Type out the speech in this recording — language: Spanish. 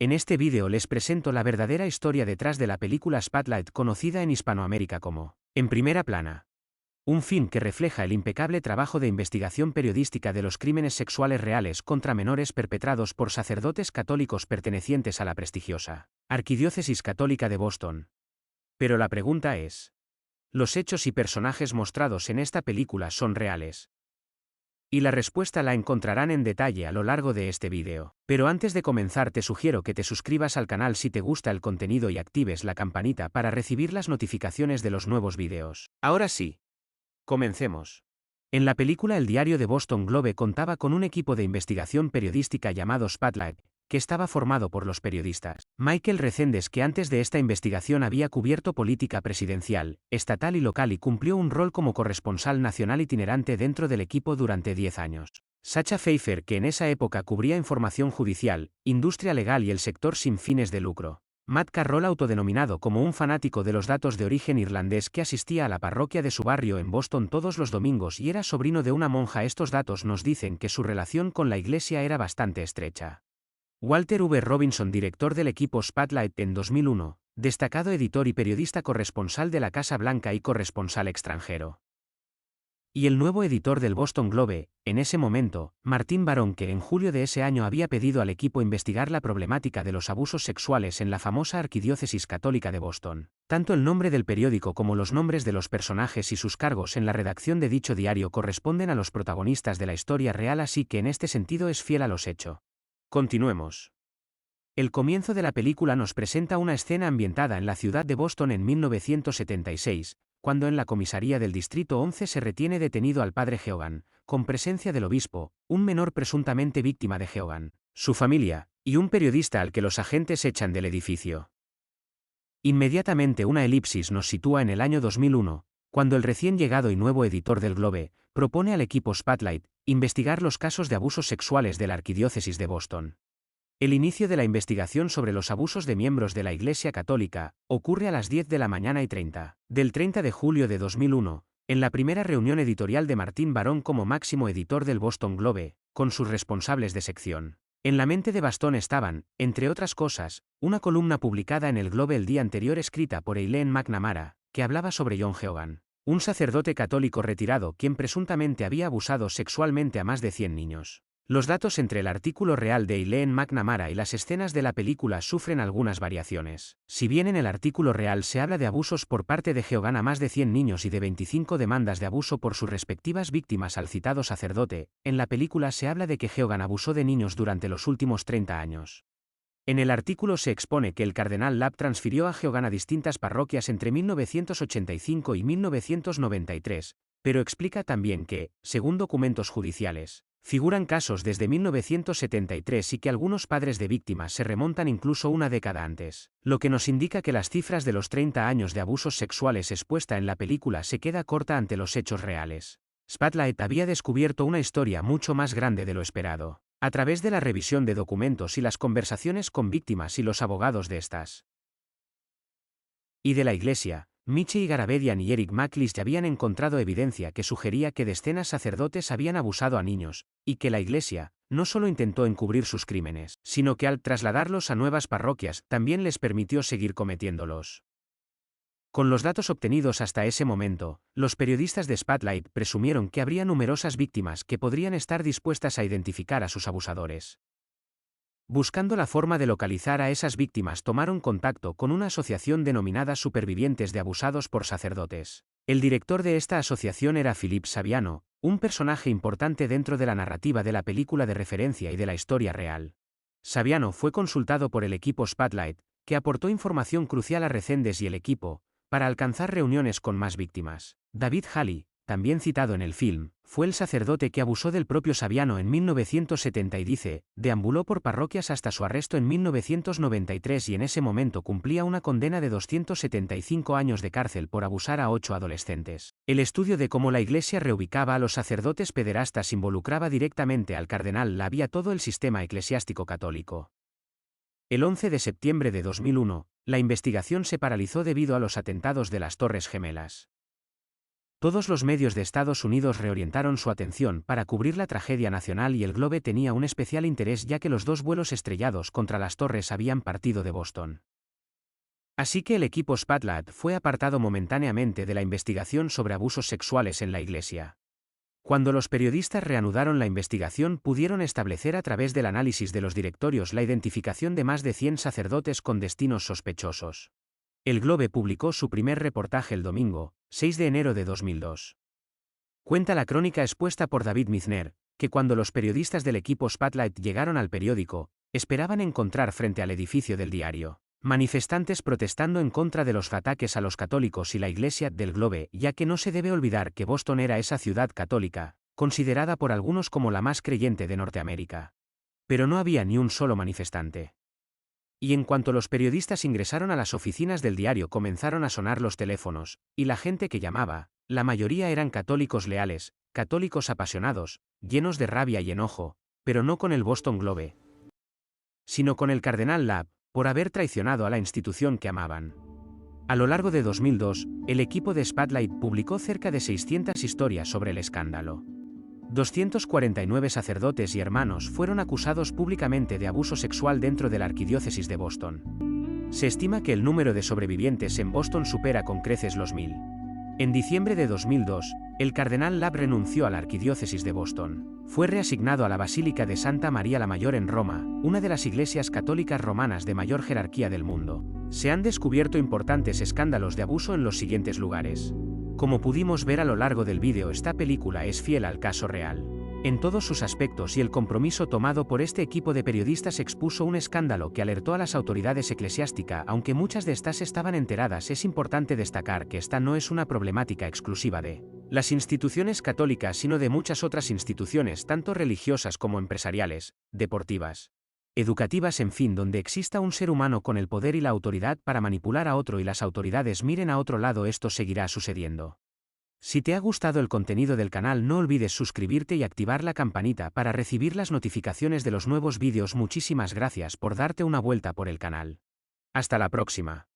En este vídeo les presento la verdadera historia detrás de la película Spotlight, conocida en Hispanoamérica como En Primera Plana. Un film que refleja el impecable trabajo de investigación periodística de los crímenes sexuales reales contra menores perpetrados por sacerdotes católicos pertenecientes a la prestigiosa Arquidiócesis Católica de Boston. Pero la pregunta es: ¿los hechos y personajes mostrados en esta película son reales? Y la respuesta la encontrarán en detalle a lo largo de este vídeo. Pero antes de comenzar te sugiero que te suscribas al canal si te gusta el contenido y actives la campanita para recibir las notificaciones de los nuevos vídeos. Ahora sí, comencemos. En la película el diario de Boston Globe contaba con un equipo de investigación periodística llamado Spotlight, que estaba formado por los periodistas Michael Recendes, que antes de esta investigación había cubierto política presidencial, estatal y local y cumplió un rol como corresponsal nacional itinerante dentro del equipo durante 10 años. Sacha Pfeiffer, que en esa época cubría información judicial, industria legal y el sector sin fines de lucro. Matt Carroll, autodenominado como un fanático de los datos de origen irlandés que asistía a la parroquia de su barrio en Boston todos los domingos y era sobrino de una monja. Estos datos nos dicen que su relación con la iglesia era bastante estrecha. Walter V. Robinson, director del equipo Spotlight en 2001, destacado editor y periodista corresponsal de la Casa Blanca y corresponsal extranjero. Y el nuevo editor del Boston Globe, en ese momento, Martin Baron, que en julio de ese año había pedido al equipo investigar la problemática de los abusos sexuales en la famosa Arquidiócesis Católica de Boston. Tanto el nombre del periódico como los nombres de los personajes y sus cargos en la redacción de dicho diario corresponden a los protagonistas de la historia real, así que en este sentido es fiel a los hechos. Continuemos. El comienzo de la película nos presenta una escena ambientada en la ciudad de Boston en 1976, cuando en la comisaría del Distrito 11 se retiene detenido al padre Geoghan, con presencia del obispo, un menor presuntamente víctima de Geoghan, su familia, y un periodista al que los agentes echan del edificio. Inmediatamente una elipsis nos sitúa en el año 2001, cuando el recién llegado y nuevo editor del Globe propone al equipo Spotlight investigar los casos de abusos sexuales de la Arquidiócesis de Boston. El inicio de la investigación sobre los abusos de miembros de la Iglesia Católica ocurre a las 10 de la mañana y 30 del 30 de julio de 2001, en la primera reunión editorial de Martin Baron como máximo editor del Boston Globe, con sus responsables de sección. En la mente de Bastón estaban, entre otras cosas, una columna publicada en el Globe el día anterior escrita por Eileen McNamara, que hablaba sobre John Geoghan, un sacerdote católico retirado quien presuntamente había abusado sexualmente a más de 100 niños. Los datos entre el artículo real de Eileen McNamara y las escenas de la película sufren algunas variaciones. Si bien en el artículo real se habla de abusos por parte de Geoghan a más de 100 niños y de 25 demandas de abuso por sus respectivas víctimas al citado sacerdote, en la película se habla de que Geoghan abusó de niños durante los últimos 30 años. En el artículo se expone que el cardenal Lapp transfirió a Geoghan a distintas parroquias entre 1985 y 1993, pero explica también que, según documentos judiciales, figuran casos desde 1973 y que algunos padres de víctimas se remontan incluso una década antes, lo que nos indica que las cifras de los 30 años de abusos sexuales expuesta en la película se queda corta ante los hechos reales. Spotlight había descubierto una historia mucho más grande de lo esperado, a través de la revisión de documentos y las conversaciones con víctimas y los abogados de estas. Y de la Iglesia, Michie Garabedian y Eric McLeish ya habían encontrado evidencia que sugería que decenas sacerdotes habían abusado a niños, y que la Iglesia no solo intentó encubrir sus crímenes, sino que al trasladarlos a nuevas parroquias también les permitió seguir cometiéndolos. Con los datos obtenidos hasta ese momento, los periodistas de Spotlight presumieron que habría numerosas víctimas que podrían estar dispuestas a identificar a sus abusadores. Buscando la forma de localizar a esas víctimas, tomaron contacto con una asociación denominada Supervivientes de Abusados por Sacerdotes. El director de esta asociación era Philip Saviano, un personaje importante dentro de la narrativa de la película de referencia y de la historia real. Saviano fue consultado por el equipo Spotlight, que aportó información crucial a Recendes y el equipo, para alcanzar reuniones con más víctimas. David Halley, también citado en el film, fue el sacerdote que abusó del propio Saviano en 1970 y dice, deambuló por parroquias hasta su arresto en 1993 y en ese momento cumplía una condena de 275 años de cárcel por abusar a 8 adolescentes. El estudio de cómo la Iglesia reubicaba a los sacerdotes pederastas involucraba directamente al cardenal Lapp y a todo el sistema eclesiástico católico. El 11 de septiembre de 2001, la investigación se paralizó debido a los atentados de las Torres Gemelas. Todos los medios de Estados Unidos reorientaron su atención para cubrir la tragedia nacional y el Globe tenía un especial interés ya que los 2 vuelos estrellados contra las torres habían partido de Boston. Así que el equipo Spotlight fue apartado momentáneamente de la investigación sobre abusos sexuales en la iglesia. Cuando los periodistas reanudaron la investigación pudieron establecer a través del análisis de los directorios la identificación de más de 100 sacerdotes con destinos sospechosos. El Globe publicó su primer reportaje el domingo, 6 de enero de 2002. Cuenta la crónica expuesta por David Mizner, que cuando los periodistas del equipo Spotlight llegaron al periódico, esperaban encontrar frente al edificio del diario manifestantes protestando en contra de los ataques a los católicos y la Iglesia del Globe, ya que no se debe olvidar que Boston era esa ciudad católica, considerada por algunos como la más creyente de Norteamérica. Pero no había ni un solo manifestante. Y en cuanto los periodistas ingresaron a las oficinas del diario comenzaron a sonar los teléfonos, y la gente que llamaba, la mayoría eran católicos leales, católicos apasionados, llenos de rabia y enojo, pero no con el Boston Globe, sino con el cardenal Labb, por haber traicionado a la institución que amaban. A lo largo de 2002, el equipo de Spotlight publicó cerca de 600 historias sobre el escándalo. 249 sacerdotes y hermanos fueron acusados públicamente de abuso sexual dentro de la arquidiócesis de Boston. Se estima que el número de sobrevivientes en Boston supera con creces los 1000. En diciembre de 2002, el cardenal Labb renunció a la arquidiócesis de Boston. Fue reasignado a la Basílica de Santa María la Mayor en Roma, una de las iglesias católicas romanas de mayor jerarquía del mundo. Se han descubierto importantes escándalos de abuso en los siguientes lugares. Como pudimos ver a lo largo del vídeo, esta película es fiel al caso real en todos sus aspectos y el compromiso tomado por este equipo de periodistas expuso un escándalo que alertó a las autoridades eclesiásticas. Aunque muchas de estas estaban enteradas, es importante destacar que esta no es una problemática exclusiva de las instituciones católicas, sino de muchas otras instituciones, tanto religiosas como empresariales, deportivas, educativas, en fin, donde exista un ser humano con el poder y la autoridad para manipular a otro y las autoridades miren a otro lado, esto seguirá sucediendo. Si te ha gustado el contenido del canal, no olvides suscribirte y activar la campanita para recibir las notificaciones de los nuevos vídeos. Muchísimas gracias por darte una vuelta por el canal. Hasta la próxima.